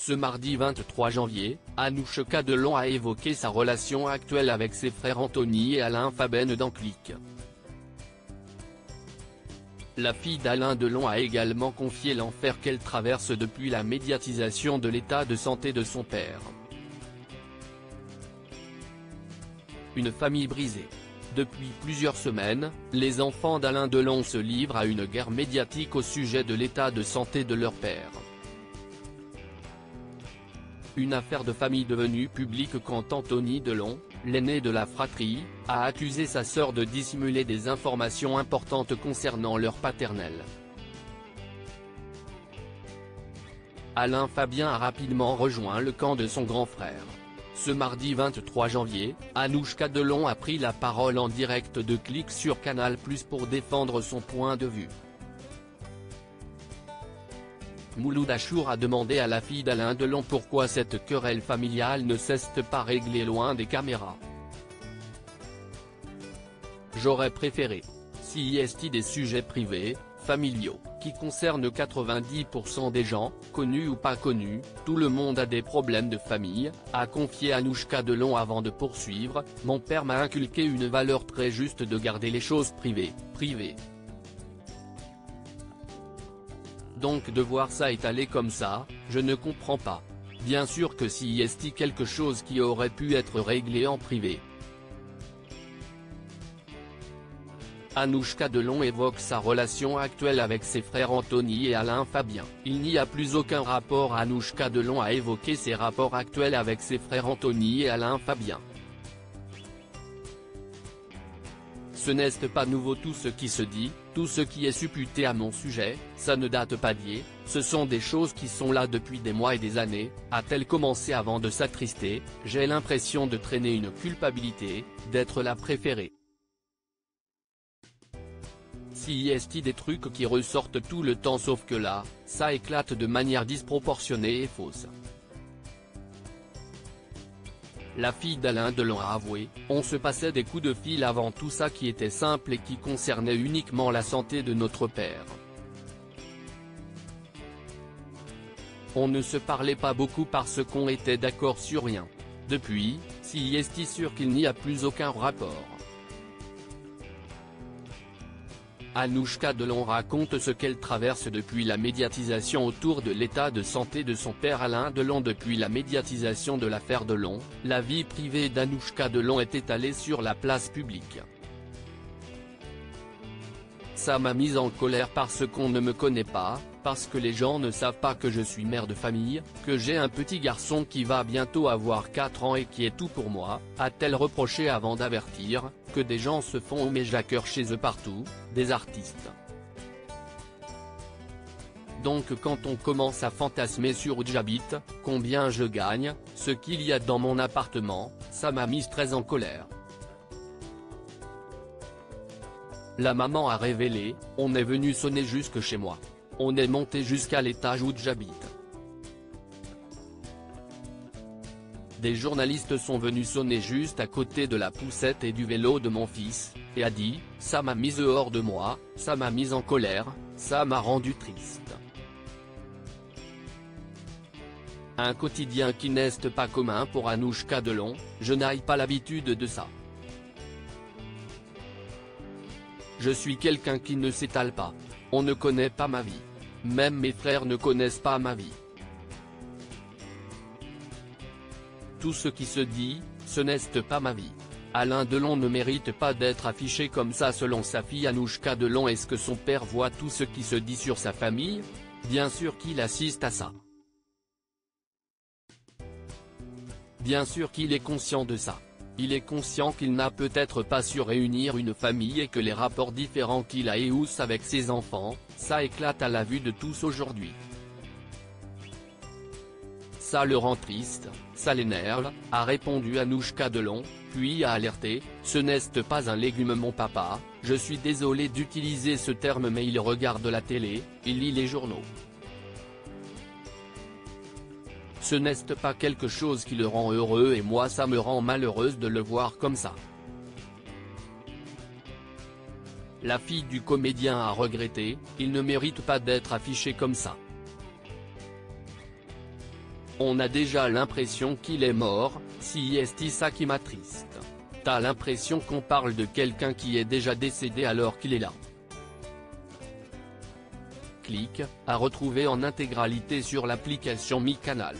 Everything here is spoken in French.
Ce mardi 23 janvier, Anouchka Delon a évoqué sa relation actuelle avec ses frères Anthony et Alain Faben dans Click. La fille d'Alain Delon a également confié l'enfer qu'elle traverse depuis la médiatisation de l'état de santé de son père. Une famille brisée. Depuis plusieurs semaines, les enfants d'Alain Delon se livrent à une guerre médiatique au sujet de l'état de santé de leur père. Une affaire de famille devenue publique quand Anthony Delon, l'aîné de la fratrie, a accusé sa sœur de dissimuler des informations importantes concernant leur paternel. Alain Fabien a rapidement rejoint le camp de son grand frère. Ce mardi 23 janvier, Anouchka Delon a pris la parole en direct de Click sur Canal+ pour défendre son point de vue. Mouloud Achour a demandé à la fille d'Alain Delon pourquoi cette querelle familiale ne cesse pas réglée loin des caméras. J'aurais préféré. Si y est des sujets privés, familiaux, qui concernent 90% des gens, connus ou pas connus, tout le monde a des problèmes de famille, a confié Anouchka Delon avant de poursuivre. Mon père m'a inculqué une valeur très juste de garder les choses privées. Donc de voir ça étalé comme ça, je ne comprends pas. Bien sûr que s'il y est quelque chose qui aurait pu être réglé en privé. Anouchka Delon évoque sa relation actuelle avec ses frères Anthony et Alain Fabien. Il n'y a plus aucun rapport. Anouchka Delon a évoqué ses rapports actuels avec ses frères Anthony et Alain Fabien. Ce n'est pas nouveau tout ce qui se dit, tout ce qui est supputé à mon sujet, ça ne date pas d'hier, ce sont des choses qui sont là depuis des mois et des années, a-t-elle commencé avant de s'attrister, j'ai l'impression de traîner une culpabilité, d'être la préférée. S'il y est des trucs qui ressortent tout le temps sauf que là, ça éclate de manière disproportionnée et fausse. La fille d'Alain Delon a avoué, on se passait des coups de fil avant tout ça qui était simple et qui concernait uniquement la santé de notre père. On ne se parlait pas beaucoup parce qu'on était d'accord sur rien. Depuis, s'il est sûr qu'il n'y a plus aucun rapport. Anouchka Delon raconte ce qu'elle traverse depuis la médiatisation autour de l'état de santé de son père Alain Delon. Depuis la médiatisation de l'affaire Delon, la vie privée d'Anouchka Delon est étalée sur la place publique. Ça m'a mise en colère parce qu'on ne me connaît pas, parce que les gens ne savent pas que je suis mère de famille, que j'ai un petit garçon qui va bientôt avoir 4 ans et qui est tout pour moi, a-t-elle reproché avant d'avertir, que des gens se font méjaqueur chez eux partout, des artistes. Donc quand on commence à fantasmer sur où j'habite, combien je gagne, ce qu'il y a dans mon appartement, ça m'a mise très en colère. La maman a révélé, on est venu sonner jusque chez moi. On est monté jusqu'à l'étage où j'habite. Des journalistes sont venus sonner juste à côté de la poussette et du vélo de mon fils, et a dit, ça m'a mise hors de moi, ça m'a mise en colère, ça m'a rendu triste. Un quotidien qui n'est pas commun pour Anouchka Delon, je n'ai pas l'habitude de ça. Je suis quelqu'un qui ne s'étale pas. On ne connaît pas ma vie. Même mes frères ne connaissent pas ma vie. Tout ce qui se dit, ce n'est pas ma vie. Alain Delon ne mérite pas d'être affiché comme ça selon sa fille Anouchka Delon. Est-ce que son père voit tout ce qui se dit sur sa famille? Bien sûr qu'il assiste à ça. Bien sûr qu'il est conscient de ça. Il est conscient qu'il n'a peut-être pas su réunir une famille et que les rapports différents qu'il a avec ses enfants, ça éclate à la vue de tous aujourd'hui. Ça le rend triste, ça l'énerve, a répondu Anouchka Delon, puis a alerté, ce n'est pas un légume mon papa, je suis désolé d'utiliser ce terme mais il regarde la télé, il lit les journaux. Ce n'est pas quelque chose qui le rend heureux et moi ça me rend malheureuse de le voir comme ça. La fille du comédien a regretté, il ne mérite pas d'être affiché comme ça. On a déjà l'impression qu'il est mort, c'est ça qui m'attriste. T'as l'impression qu'on parle de quelqu'un qui est déjà décédé alors qu'il est là. Clique, à retrouver en intégralité sur l'application Mi Canal.